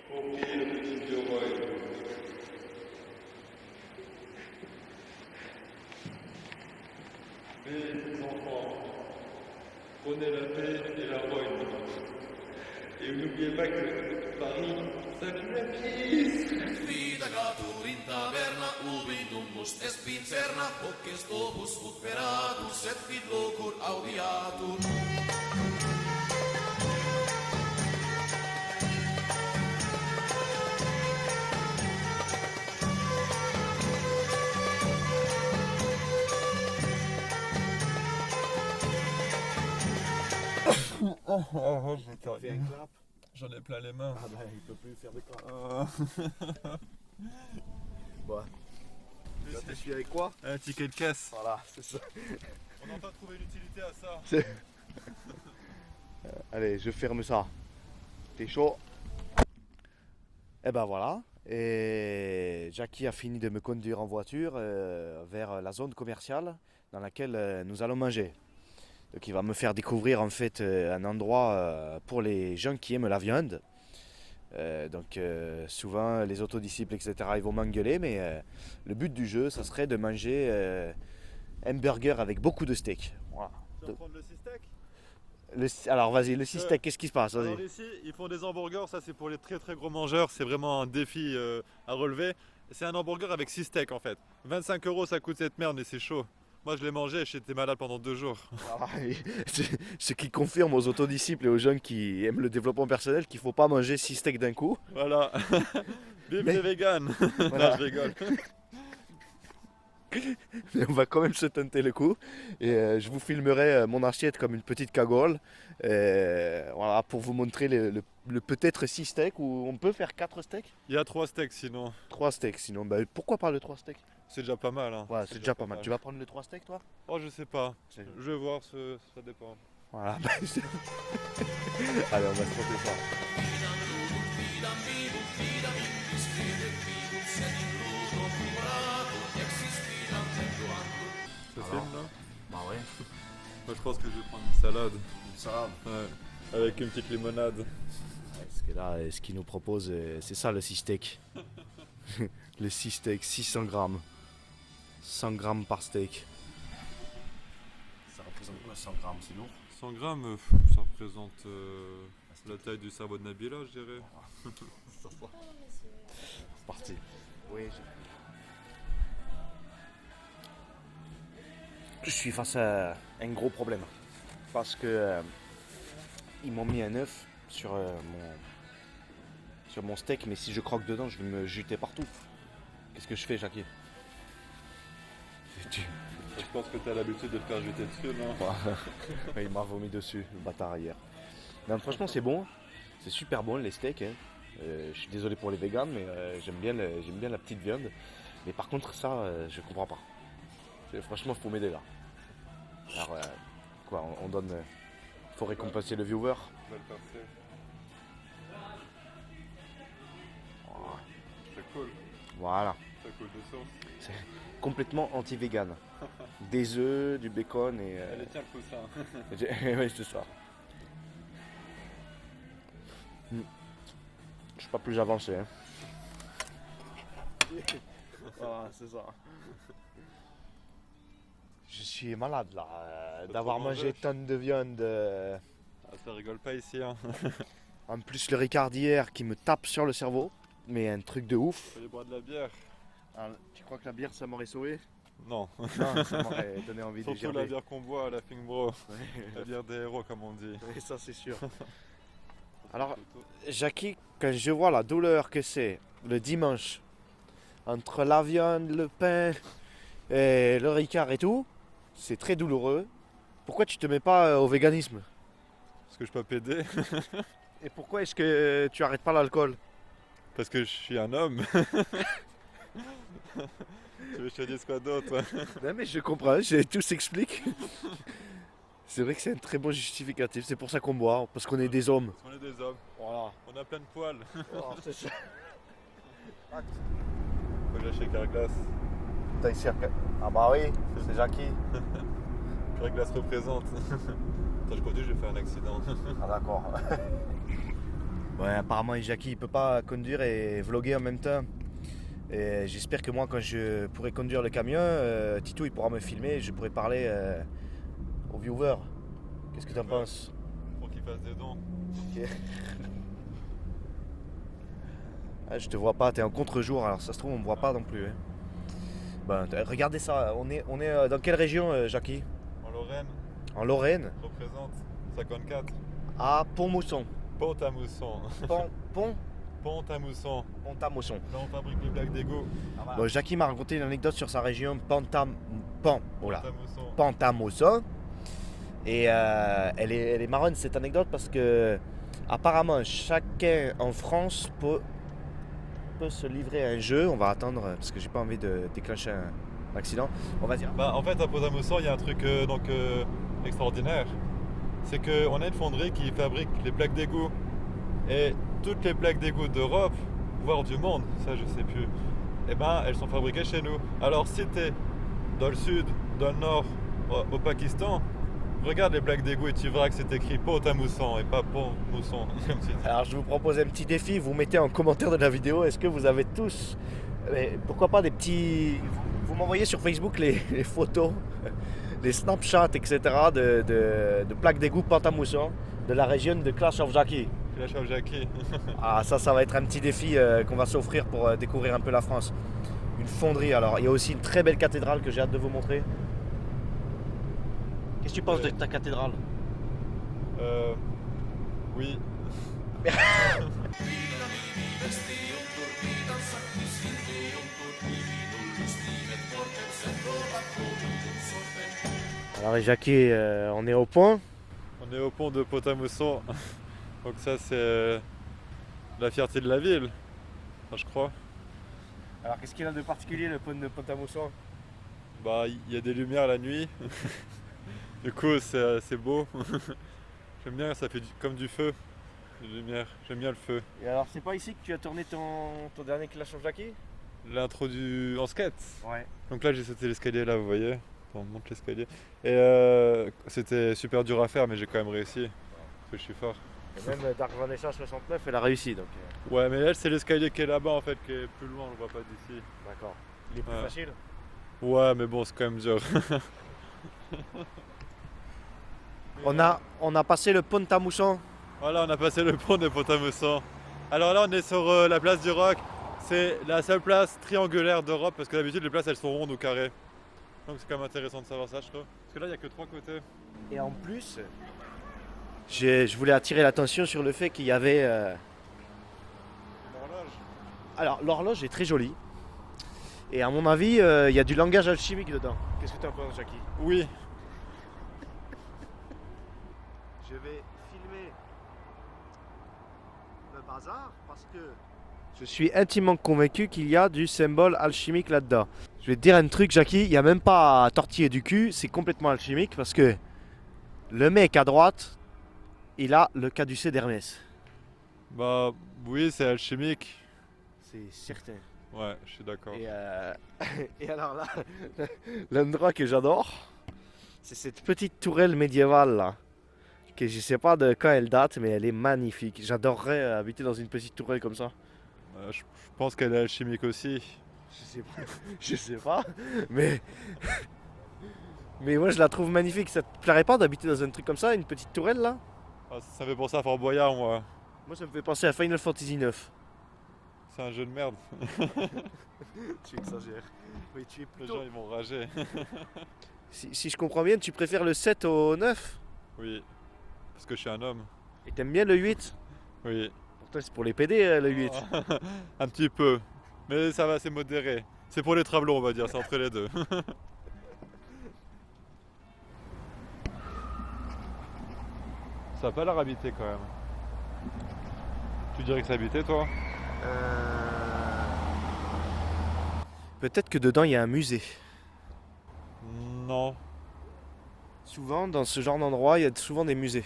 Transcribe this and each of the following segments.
Pour prier le petit Dieu roi. Mes enfants, prenez la paix et la rogne. Et n'oubliez pas que Paris, ça pue la pisse. Vida catur in taverna, ubi numbus est pincerna, hoc est opus ut peratus, et vid locur audiatur. Fais un clap. J'en ai plein les mains. Ah bah il peut plus faire de clap. Bon. Là tu suis avec quoi? Un ticket de caisse. Voilà, c'est ça. On n'a pas trouvé l'utilité à ça. Allez, je ferme ça. T'es chaud? Et ben voilà. Et Jackie a fini de me conduire en voiture vers la zone commerciale dans laquelle nous allons manger. Donc il va me faire découvrir en fait un endroit pour les gens qui aiment la viande. Donc souvent les autodisciples etc. ils vont m'engueuler, mais le but du jeu ça serait de manger un burger avec beaucoup de steak. Voilà. Tu vas prendre le steak? Alors vas-y, le steak, qu'est-ce qui se passe? Vas-y. Alors ici, ils font des hamburgers, ça c'est pour les très très gros mangeurs, c'est vraiment un défi à relever. C'est un hamburger avec 6 steaks en fait. 25 € ça coûte cette merde, mais c'est chaud. Moi je l'ai mangé et j'étais malade pendant 2 jours. Ce qui confirme aux autodisciples et aux gens qui aiment le développement personnel qu'il ne faut pas manger 6 steaks d'un coup. Voilà. Vive les véganes. Voilà. Non, je rigole. Mais on va quand même se tenter le coup. Et je vous filmerai mon assiette comme une petite cagole. Voilà, pour vous montrer le peut-être 6 steaks, ou on peut faire 4 steaks. Il y a 3 steaks sinon. 3 steaks sinon. Bah, pourquoi pas le 3 steaks? C'est déjà pas mal. Hein. Ouais, c'est déjà pas mal. Tu vas prendre le 3 steaks toi? Oh, je sais pas. C'est- Je vais voir, ça dépend. Voilà. Allez, on va se tenter ça. Fidam vivum, fidam in discrete vivum, sed in ludum figuratum, exis fidam tempuantur. Ça filme là? Bah ouais. Moi je pense que je vais prendre une salade. Ça va. Ouais. Avec une petite limonade. Parce que là, ce qu'il nous propose, c'est ça le 6 steak. Le 6 steak, 600 grammes. 100 grammes par steak. Ça représente quoi 100 grammes? C'est lourd. 100 grammes, ça représente la taille du cerveau de Nabila, je dirais. C'est parti. Oui, je suis face à un gros problème. Parce que ils m'ont mis un œuf sur mon steak, mais si je croque dedans, je vais me jeter partout. Qu'est-ce que je fais, Jackie? Je pense que tu as l'habitude de te faire jeter dessus, non? Il m'a vomi dessus, le bâtard, hier. Non, franchement, c'est bon. C'est super bon, les steaks. Hein. Je suis désolé pour les véganes, mais j'aime bien la petite viande. Mais par contre, ça, je comprends pas. Franchement, faut m'aider là. Alors, quoi, on donne... faut récompenser le viewer. Belle percée. Oh, C'est cool. voilà. Ça coule de sauce. C'est complètement anti-vegan. Des œufs, du bacon et... Allez, tiens le coussin. oui, c'est ça. Je suis pas plus avancé. Hein. Ah, c'est ça. Je suis malade là, d'avoir trop mangé mangé. tonnes de viande. Ah, ça rigole pas ici, hein. En plus, le Ricard d'hier qui me tape sur le cerveau. Mais un truc de ouf. Fallait boire de la bière. Ah, tu crois que la bière ça m'aurait sauvé? Non. Non, ça m'aurait donné envie de Surtout gerber. la bière qu'on boit à la Fing Bro. Ouais. La bière des héros, comme on dit. Oui, ça c'est sûr. Alors, Jackie, quand je vois la douleur que c'est le dimanche, entre la viande, le pain et le Ricard et tout, c'est très douloureux. Pourquoi tu te mets pas au véganisme? Parce que je peux pas péder. Et pourquoi est-ce que tu arrêtes pas l'alcool? Parce que je suis un homme. Tu veux que je te dise quoi d'autre? Non mais je comprends, tout s'explique. C'est vrai que c'est un très bon justificatif, c'est pour ça qu'on boit, parce qu'on est des hommes. Parce qu'on est des hommes. Voilà. On a plein de poils. Oh, c'est ça. Faut lâcher Carglass. T'as ici Ah bah oui, c'est Jackie. Carglass représente. Attends, je continue, je vais faire un accident. Ah d'accord. Ouais, apparemment Jackie il peut pas conduire et vlogger en même temps. Et j'espère que moi quand je pourrai conduire le camion, Tito il pourra me filmer et je pourrai parler aux viewers. Qu'est-ce que t'en Ouais. penses? Pour qu'il fasse des dons. Ok. Ah, je te vois pas, t'es en contre-jour, alors ça se trouve on me voit pas non plus. Hein. Ben, regardez ça, on est dans quelle région Jackie? En Lorraine, En Lorraine, représente 54. à Pont-Mousson. Pont-à-Mousson. Pont-à-Mousson. Pont-à-Mousson. Là, on fabrique les plaques d'égout. Bon, Jackie m'a raconté une anecdote sur sa région, Pont-à-Mousson. Pont-à-Mousson. Et elle est marrante cette anecdote parce que apparemment chacun en France peut se livrer à un jeu. On va attendre parce que j'ai pas envie de déclencher un accident. On va dire. Bah, en fait, à Pont-à-Mousson, il y a un truc extraordinaire. C'est qu'on a une fonderie qui fabrique les plaques d'égout. Et toutes les plaques d'égout d'Europe, voire du monde, ça je sais plus, eh ben, elles sont fabriquées chez nous. Alors si t'es dans le sud, dans le nord, au Pakistan, regarde les plaques d'égout et tu verras que c'est écrit Pont-à-Mousson et pas Pont-Mousson. Comme tu dis. Alors je vous propose un petit défi. Vous mettez en commentaire de la vidéo. Est-ce que vous avez tous, pourquoi pas des petits, vous m'envoyez sur Facebook les photos, les Snapchats, etc. de plaques d'égout Pont-à-Mousson de la région de Clash of Jackie. Tu lâches au Jackie. Ah ça va être un petit défi qu'on va s'offrir pour découvrir un peu la France. Une fonderie alors. Il y a aussi une très belle cathédrale que j'ai hâte de vous montrer. Qu'est-ce que tu penses de ta cathédrale? Oui. Alors Jackie, on est au point. On est au pont de Pont-à-Mousson. Donc ça c'est la fierté de la ville, enfin, je crois. Alors qu'est-ce qu'il a de particulier le pont de Pont-à-Mousson? Bah il y a des lumières la nuit. Du coup c'est beau. J'aime bien, ça fait comme du feu. Les lumières, j'aime bien le feu. Et alors c'est pas ici que tu as tourné ton dernier Clash of Jackie? L'intro en skate. Ouais. Donc là j'ai sauté l'escalier là, vous voyez. Attends, on monte l'escalier. Et c'était super dur à faire mais j'ai quand même réussi. Parce que je suis fort. Et même Dark Vanessa 69 elle a réussi donc. Ouais mais là c'est l'escalier qui est là-bas en fait, qui est plus loin, on le voit pas d'ici. D'accord. Il est plus Ouais. facile? Ouais mais bon c'est quand même dur. On a passé le pont à Mousson. Voilà, on a passé le pont de Pont-à-Mousson. Alors là, on est sur la place du Roc. C'est la seule place triangulaire d'Europe parce que d'habitude, les places elles sont rondes ou carrées. Donc c'est quand même intéressant de savoir ça, je trouve. Parce que là, il n'y a que 3 côtés. Et en plus, je voulais attirer l'attention sur le fait qu'il y avait. L'horloge. Alors l'horloge est très jolie. Et à mon avis, il y a du langage alchimique dedans. Qu'est-ce que tu en penses, Jackie? Oui, Je vais filmer le bazar parce que je suis intimement convaincu qu'il y a du symbole alchimique là-dedans. Je vais te dire un truc, Jackie, il n'y a même pas à tortiller du cul, c'est complètement alchimique parce que le mec à droite, il a le caducée d'Hermès. bah oui, c'est alchimique. C'est certain. Ouais, je suis d'accord. Et alors là, l'endroit que j'adore, c'est cette petite tourelle médiévale là. Que je sais pas de quand elle date, mais elle est magnifique. J'adorerais habiter dans une petite tourelle comme ça. Je pense qu'elle est alchimique aussi. Je sais pas, mais moi je la trouve magnifique. Ça te plairait pas d'habiter dans un truc comme ça, une petite tourelle là? Ah, ça me fait penser à Fort Boyard, moi. Moi ça me fait penser à Final Fantasy 9. C'est un jeu de merde. Tu exagères. Oui, tu es Les plutôt... gens, ils vont rager. Si je comprends bien, tu préfères le 7 au 9 Oui, parce que je suis un homme. et t'aimes bien le 8? Oui. Pourtant c'est pour les PD le 8. Un petit peu. Mais ça va, c'est modéré. C'est pour les travelons, on va dire, c'est entre les deux. Ça a pas l'air habité quand même. Tu dirais que c'est habité, toi? Peut-être que dedans il y a un musée. Non. Souvent dans ce genre d'endroit il y a souvent des musées.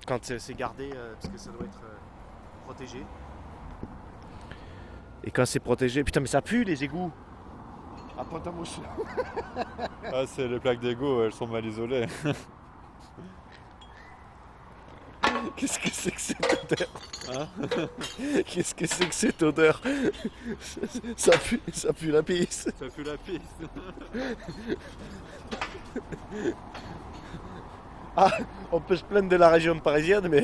Quand c'est gardé, parce que ça doit être protégé. Et quand c'est protégé, putain mais ça pue les égouts. À Pont-à-Mousson. Ah, c'est les plaques d'égout, elles sont mal isolées. Qu'est-ce que c'est que cette odeur? Hein? Qu'est-ce que c'est que cette odeur? Ça pue la pisse. Ça pue la piste. Ah, on peut se plaindre de la région parisienne, mais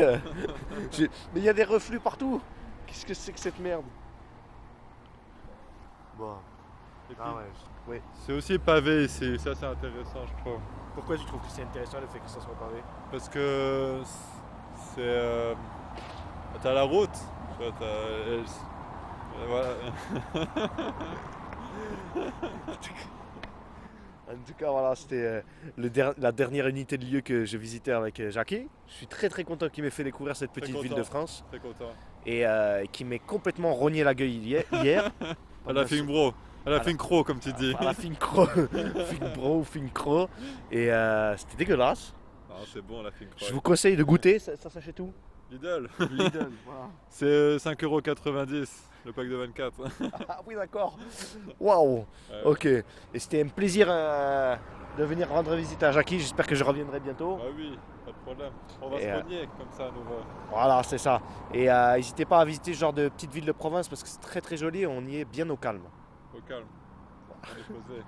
mais il y a des reflux partout. Qu'est-ce que c'est que cette merde? Bon. Et puis, Ah ouais. Oui. c'est aussi pavé ici, ça c'est intéressant je trouve. Pourquoi tu trouves que c'est intéressant le fait que ça soit pavé? Parce que c'est. T'as la route, tu vois, voilà. En tout cas, voilà, c'était la dernière unité de lieu que je visitais avec Jackie. Je suis très très content qu'il m'ait fait découvrir cette petite ville de content. France Très content. et qui m'ait complètement rogné la gueule hier. À la fin bro, à la fin croc comme tu dis. À la fin croc, fin bro, fin croc. Et c'était dégueulasse. Ah, c'est bon la fin croc. Je vous conseille de goûter, ça s'achète où? Lidl. Lidl, voilà. C'est 5,90€ le pack de 24. Ah oui, d'accord. Waouh. Ok. Et c'était un plaisir de venir rendre visite à Jackie. J'espère que je reviendrai bientôt. Ah oui, pas de problème. On va Et, se renier comme ça à nouveau. Voilà, c'est ça. Et n'hésitez pas à visiter ce genre de petite ville de province parce que c'est très très joli et on y est bien au calme. Au calme. On est posé.